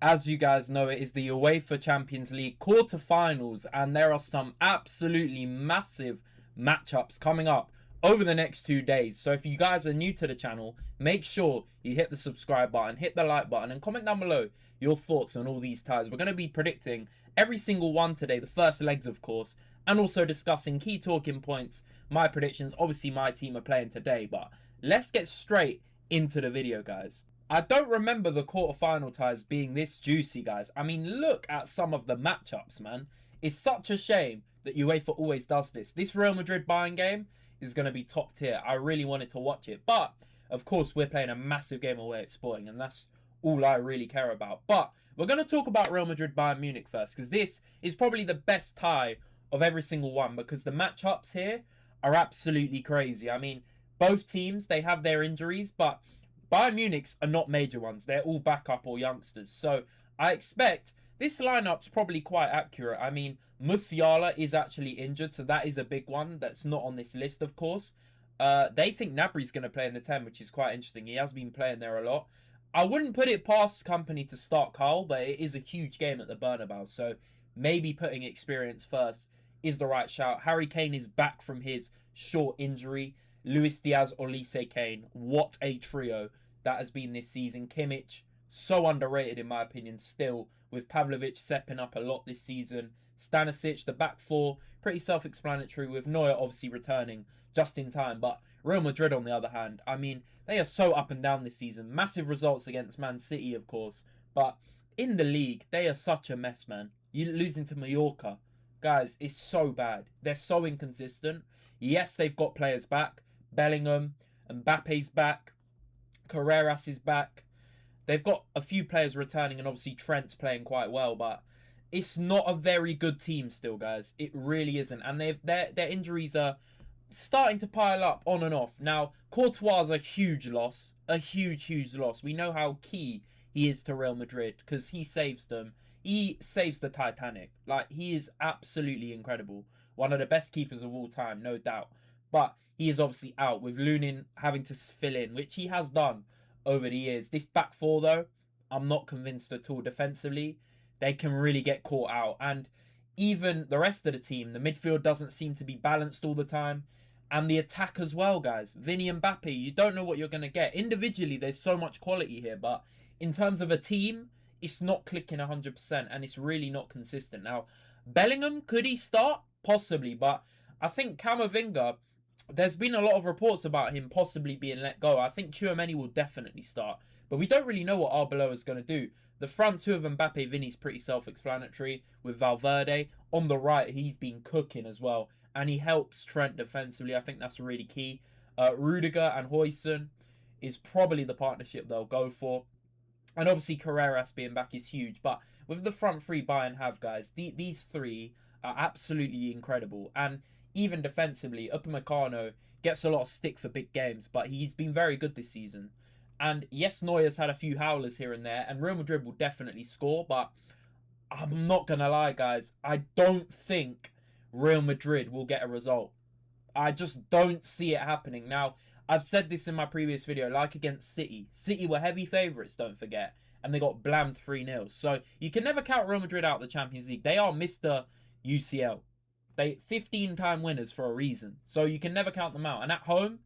As you guys know, it is the UEFA Champions League quarter-finals, and there are some absolutely massive matchups coming up over the next 2 days. So if you guys are new to the channel, make sure you hit the subscribe button, hit the like button, and comment down below your thoughts on all these ties. We're going to be predicting every single one today, the first legs of course, and also discussing key talking points, my predictions. Obviously my team are playing today, but let's get straight into the video, guys. I don't remember the quarterfinal ties being this juicy, guys. I mean, look at some of the matchups, man. It's such a shame that UEFA always does this. This Real Madrid Bayern game is going to be top tier. I really wanted to watch it. But, of course, we're playing a massive game away at Sporting, and that's all I really care about. But we're going to talk about Real Madrid Bayern Munich first, because this is probably the best tie of every single one, because the matchups here are absolutely crazy. I mean, both teams, they have their injuries, but Bayern Munich's are not major ones. They're all backup or youngsters. So I expect this lineup's probably quite accurate. I mean, Musiala is actually injured, so that is a big one that's not on this list, of course. They think Gnabry's going to play in the 10, which is quite interesting. He has been playing there a lot. I wouldn't put it past Company to start Carl, but it is a huge game at the Bernabeu, so maybe putting experience first is the right shout. Harry Kane is back from his short injury. Luis Diaz, Olise, Kane. What a trio that has been this season. Kimmich, so underrated in my opinion still, with Pavlovic stepping up a lot this season. Stanisic, the back four, pretty self-explanatory, with Neuer obviously returning just in time. But Real Madrid, on the other hand, I mean, they are so up and down this season. Massive results against Man City, of course. But in the league, they are such a mess, man. You're losing to Mallorca. Guys, it's so bad. They're so inconsistent. Yes, they've got players back. Bellingham, Mbappe's back, Carreras is back. They've got a few players returning, and obviously Trent's playing quite well, but it's not a very good team still, guys. It really isn't, and their injuries are starting to pile up on and off. Now, Courtois is a huge loss, a huge loss. We know how key he is to Real Madrid because he saves them. He saves the Titanic. Like, he is absolutely incredible. One of the best keepers of all time, no doubt. But he is obviously out, with Lunin having to fill in, which he has done over the years. This back four, though, I'm not convinced at all. Defensively, they can really get caught out. And even the rest of the team, the midfield doesn't seem to be balanced all the time. And the attack as well, guys. Vinny and Mbappe, you don't know what you're going to get. Individually, there's so much quality here. But in terms of a team, it's not clicking 100%. And it's really not consistent. Now, Bellingham, could he start? Possibly. But I think Camavinga, there's been a lot of reports about him possibly being let go. I think Tchouaméni will definitely start. But we don't really know what Arbeloa is going to do. The front two of Mbappe, Vinny's pretty self-explanatory, with Valverde. On the right, he's been cooking as well. And he helps Trent defensively. I think that's really key. Rudiger and Huijsen is probably the partnership they'll go for. And obviously Carreras being back is huge. But with the front three Bayern have, guys, these three are absolutely incredible. And even defensively, Upamecano gets a lot of stick for big games, but he's been very good this season. And yes, Neuer's had a few howlers here and there, and Real Madrid will definitely score, but I'm not going to lie, guys. I don't think Real Madrid will get a result. I just don't see it happening. Now, I've said this in my previous video, like against City. City were heavy favourites, don't forget, and they got blammed 3-0. So you can never count Real Madrid out of the Champions League. They are Mr. UCL. They 15-time winners for a reason. So you can never count them out. And at home,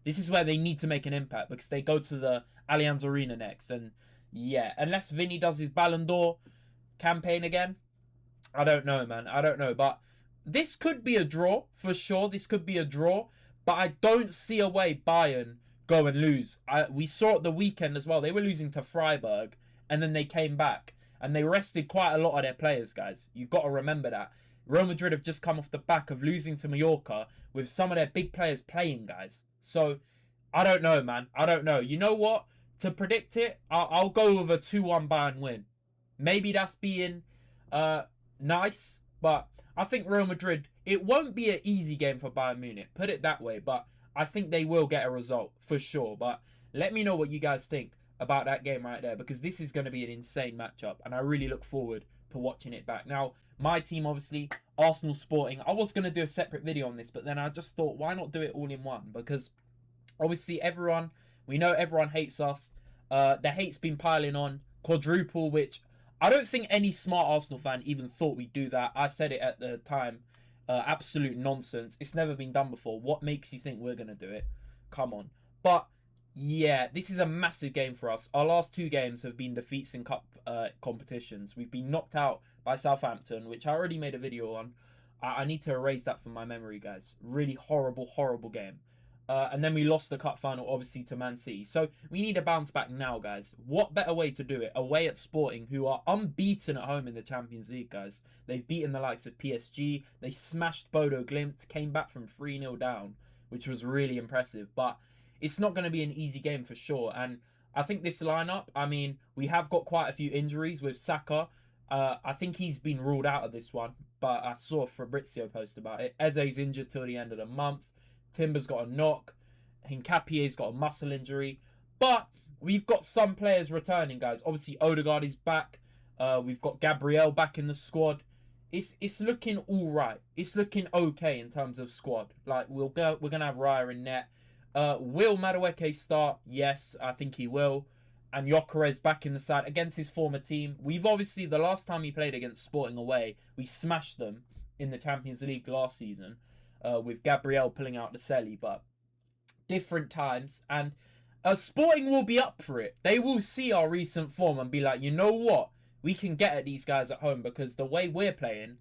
this is where they need to make an impact, because they go to the Allianz Arena next. And yeah, unless Vinny does his Ballon d'Or campaign again, I don't know, man. I don't know. But this could be a draw, for sure. This could be a draw. But I don't see a way Bayern go and lose. We saw it the weekend as well. They were losing to Freiburg, and then they came back. And they rested quite a lot of their players, guys. You've got to remember that. Real Madrid have just come off the back of losing to Mallorca with some of their big players playing, guys. So, I don't know, man. I don't know. You know what? To predict it, I'll go with a 2-1 Bayern win. Maybe that's being nice, but I think Real Madrid, it won't be an easy game for Bayern Munich. Put it that way, but I think they will get a result for sure. But let me know what you guys think about that game right there, because this is going to be an insane matchup, and I really look forward to watching it back. Now, my team, obviously, Arsenal Sporting. I was going to do a separate video on this, but then I just thought, why not do it all in one? Because obviously we know everyone hates us. The hate's been piling on. Quadruple, which I don't think any smart Arsenal fan even thought we'd do that. I said it at the time. Absolute nonsense. It's never been done before. What makes you think we're going to do it? Come on. But yeah, this is a massive game for us. Our last 2 games have been defeats in cup competitions. We've been knocked out by Southampton, which I already made a video on. I need to erase that from my memory, guys. Really horrible, horrible game. And then we lost the cup final, obviously, to Man City. So we need a bounce back now, guys. What better way to do it? Away at Sporting, who are unbeaten at home in the Champions League, guys. They've beaten the likes of PSG. They smashed Bodo Glimt, came back from 3-0 down, which was really impressive. But it's not going to be an easy game for sure. And I think this lineup, I mean, we have got quite a few injuries with Saka. I think he's been ruled out of this one, but I saw Fabrizio post about it. Eze's injured till the end of the month. Timber's got a knock. Hincapie's got a muscle injury. But we've got some players returning, guys. Obviously, Odegaard is back. We've got Gabriel back in the squad. It's looking all right. It's looking okay in terms of squad. Like, we're going to have Raya in net. Will Madueke start? Yes, I think he will. And Gyökeres back in the side against his former team. We've obviously, the last time he played against Sporting away, we smashed them in the Champions League last season. With Gabriel pulling out the celly, but different times. And Sporting will be up for it. They will see our recent form and be like, you know what? We can get at these guys at home, because the way we're playing,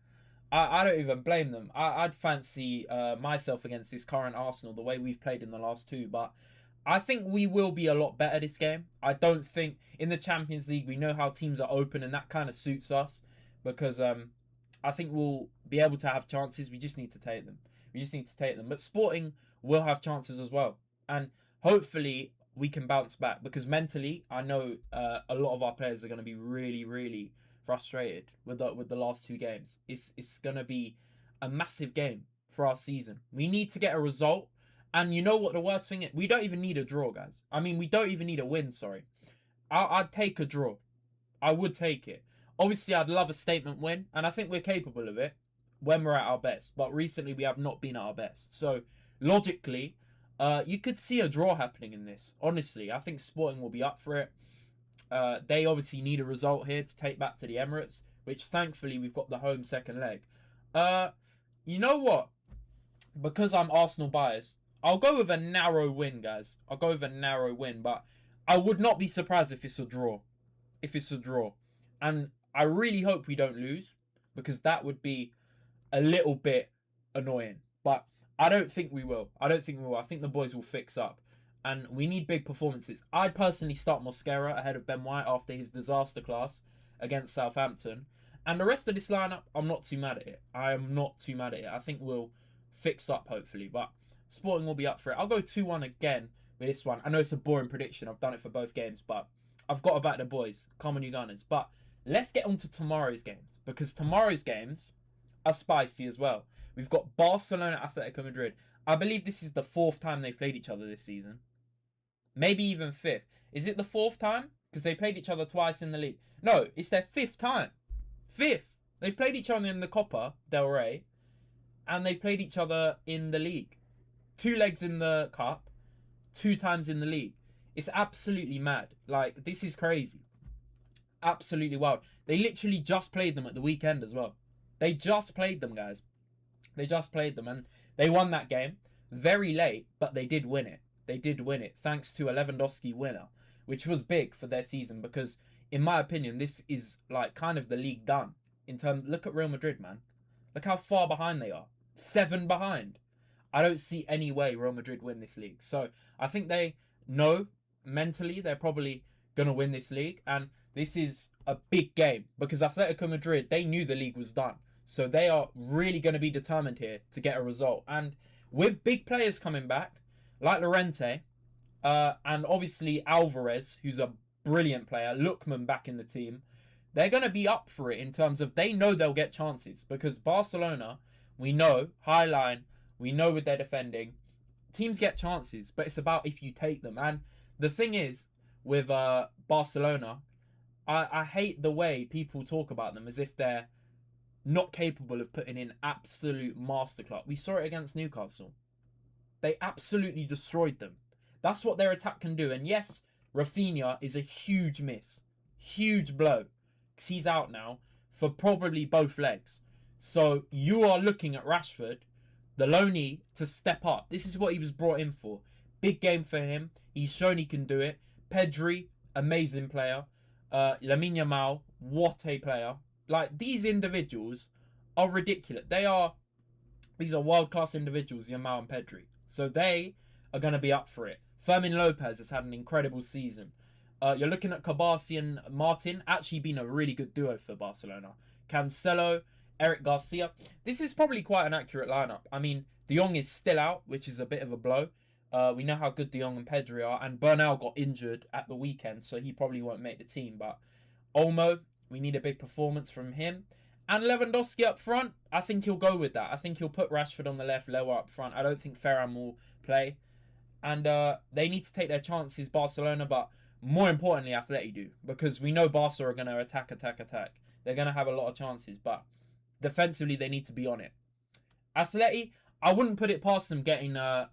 I don't even blame them. I'd fancy myself against this current Arsenal, the way we've played in the last 2. But I think we will be a lot better this game. I don't think in the Champions League, we know how teams are open, and that kind of suits us, because I think we'll be able to have chances. We just need to take them. But Sporting will have chances as well. And hopefully we can bounce back, because mentally, I know a lot of our players are going to be really, really frustrated with the last 2 games. It's going to be a massive game for our season. We need to get a result. And you know what the worst thing is? We don't even need a draw, guys. I mean, we don't even need a win, sorry. I'd take a draw. I would take it. Obviously, I'd love a statement win, and I think we're capable of it when we're at our best. But recently, we have not been at our best. So, logically, you could see a draw happening in this. Honestly, I think Sporting will be up for it. They obviously need a result here to take back to the Emirates, which thankfully we've got the home second leg. You know what? Because I'm Arsenal biased, I'll go with a narrow win, guys. I'll go with a narrow win, but I would not be surprised if it's a draw. And I really hope we don't lose, because that would be a little bit annoying. But I don't think we will. I think the boys will fix up. And we need big performances. I'd personally start Mosquera ahead of Ben White after his disaster class against Southampton. And the rest of this lineup, I'm not too mad at it. I think we'll fix up, hopefully. But Sporting will be up for it. I'll go 2-1 again with this one. I know it's a boring prediction. I've done it for both games. But I've got to back the boys. Come on, you Gunners. But let's get on to tomorrow's games. Because tomorrow's games are spicy as well. We've got Barcelona, Atletico Madrid. I believe this is the 4th time they've played each other this season. Maybe even 5th. Is it the 4th time? Because they played each other twice in the league. No, it's their 5th time. 5th. They've played each other in the Copa del Rey. And they've played each other in the league. 2 legs in the Cup. 2 times in the league. It's absolutely mad. Like, this is crazy. Absolutely wild. They literally just played them at the weekend as well. They just played them, guys. They just played them. And they won that game. Very late, but they did win it. Thanks to a Lewandowski winner, which was big for their season, because in my opinion, this is like kind of the league done in terms. Look at Real Madrid, man. Look how far behind they are. 7 behind. I don't see any way Real Madrid win this league. So I think they know mentally they're probably going to win this league. And this is a big game, because Atletico Madrid, they knew the league was done. So they are really going to be determined here to get a result. And with big players coming back, like Llorente, and obviously Alvarez, who's a brilliant player, Lookman back in the team, they're going to be up for it in terms of they know they'll get chances. Because Barcelona, we know, high line, we know with their defending, teams get chances, but it's about if you take them. And the thing is, with Barcelona, I hate the way people talk about them as if they're not capable of putting in absolute masterclass. We saw it against Newcastle. They absolutely destroyed them. That's what their attack can do. And yes, Rafinha is a huge miss. Huge blow. because he's out now for probably both legs. So you are looking at Rashford, the loanee, to step up. This is what he was brought in for. Big game for him. He's shown he can do it. Pedri, amazing player. Lamine Yamal, what a player. Like, these individuals are ridiculous. These are world-class individuals, Yamal and Pedri. So they are going to be up for it. Fermin Lopez has had an incredible season. You're looking at Kabasi and Martin, actually been a really good duo for Barcelona. Cancelo, Eric Garcia. This is probably quite an accurate lineup. I mean, De Jong is still out, which is a bit of a blow. We know how good De Jong and Pedri are. And Bernal got injured at the weekend, so he probably won't make the team. But Olmo, we need a big performance from him. And Lewandowski up front, I think he'll go with that. I think he'll put Rashford on the left, Lewa up front. I don't think Ferran will play. And they need to take their chances, Barcelona, but more importantly, Atleti do. Because we know Barca are going to attack. They're going to have a lot of chances, but defensively, they need to be on it. Atleti, I wouldn't put it past them getting a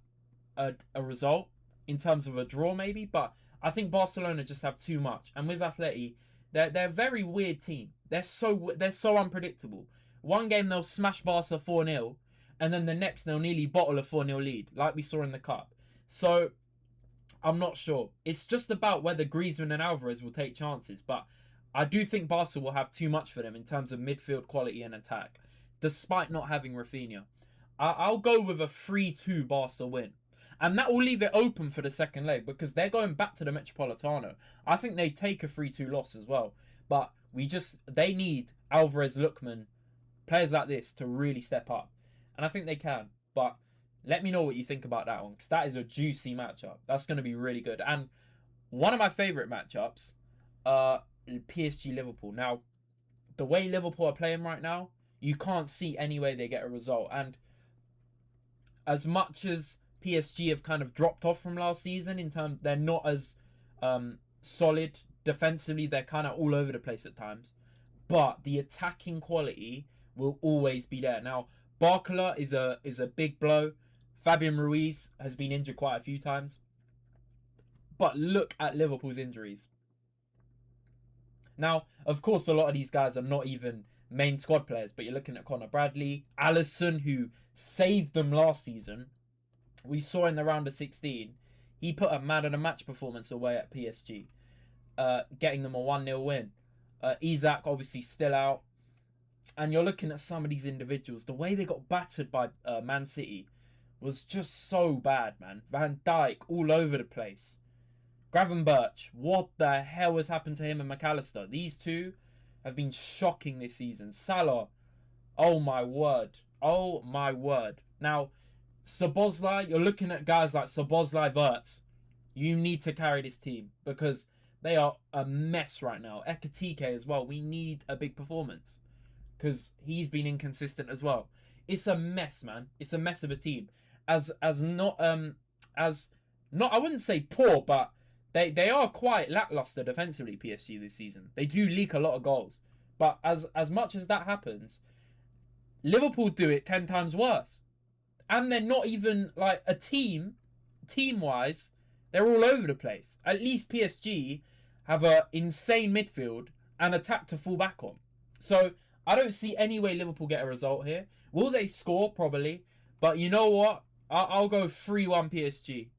result in terms of a draw maybe, but I think Barcelona just have too much. And with Atleti, they're a very weird team. They're so unpredictable. One game they'll smash Barca 4-0, and then the next they'll nearly bottle a 4-0 lead, like we saw in the Cup. So I'm not sure. It's just about whether Griezmann and Alvarez will take chances, but I do think Barca will have too much for them in terms of midfield quality and attack, despite not having Rafinha. I'll go with a 3-2 Barca win. And that will leave it open for the second leg because they're going back to the Metropolitano. I think they take a 3-2 loss as well. But they need Alvarez, Lookman, players like this to really step up. And I think they can. But let me know what you think about that one, because that is a juicy matchup. That's going to be really good. And one of my favourite matchups, PSG Liverpool. Now, the way Liverpool are playing right now, you can't see any way they get a result. And as much as PSG have kind of dropped off from last season in terms, they're not as solid defensively. They're kind of all over the place at times, but the attacking quality will always be there. Now, Barcola is a big blow. Fabian Ruiz has been injured quite a few times, but look at Liverpool's injuries. Now, of course, a lot of these guys are not even main squad players, but you're looking at Conor Bradley, Alisson, who saved them last season. We saw in the round of 16, he put a man of the match performance away at PSG, getting them a 1-0 win. Isak obviously still out. And you're looking at some of these individuals. The way they got battered by Man City was just so bad, man. Van Dijk all over the place. Gravenberch, what the hell has happened to him and McAllister? These two have been shocking this season. Salah, oh my word. Oh my word. Now, Szoboszlai, you're looking at guys like Szoboszlai, Wirtz. You need to carry this team because they are a mess right now. Ekatike as well. We need a big performance because he's been inconsistent as well. It's a mess, man. It's a mess of a team. I wouldn't say poor, but they are quite lackluster defensively, PSG this season. They do leak a lot of goals. But as much as that happens, Liverpool do it 10 times worse. And they're not even like a team-wise, they're all over the place. At least PSG have an insane midfield and attack to fall back on. So I don't see any way Liverpool get a result here. Will they score? Probably. But you know what? I'll go 3-1 PSG.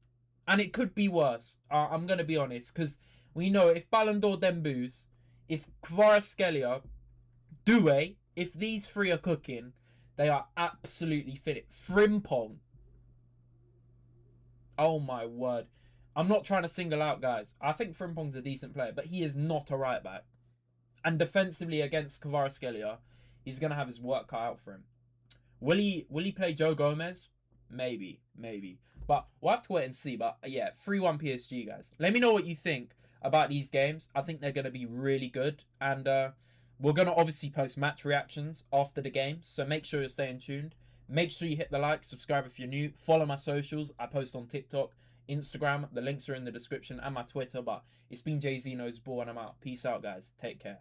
And it could be worse. I'm going to be honest. Because we know if Ballon d'Or Dembus, if Kvaratskhelia, Doué, if these three are cooking, they are absolutely fit. Frimpong. Oh my word. I'm not trying to single out guys. I think Frimpong's a decent player, but he is not a right back. And defensively against Kvaratskhelia, he's going to have his work cut out for him. Will he play Joe Gomez? Maybe. But we'll have to wait and see. But yeah, 3-1 PSG, guys. Let me know what you think about these games. I think they're going to be really good. And we're going to obviously post match reactions after the games. So make sure you're staying tuned. Make sure you hit the like, subscribe if you're new. Follow my socials. I post on TikTok, Instagram. The links are in the description and my Twitter. But it's been Jay-Z Knows Ball and I'm out. Peace out, guys. Take care.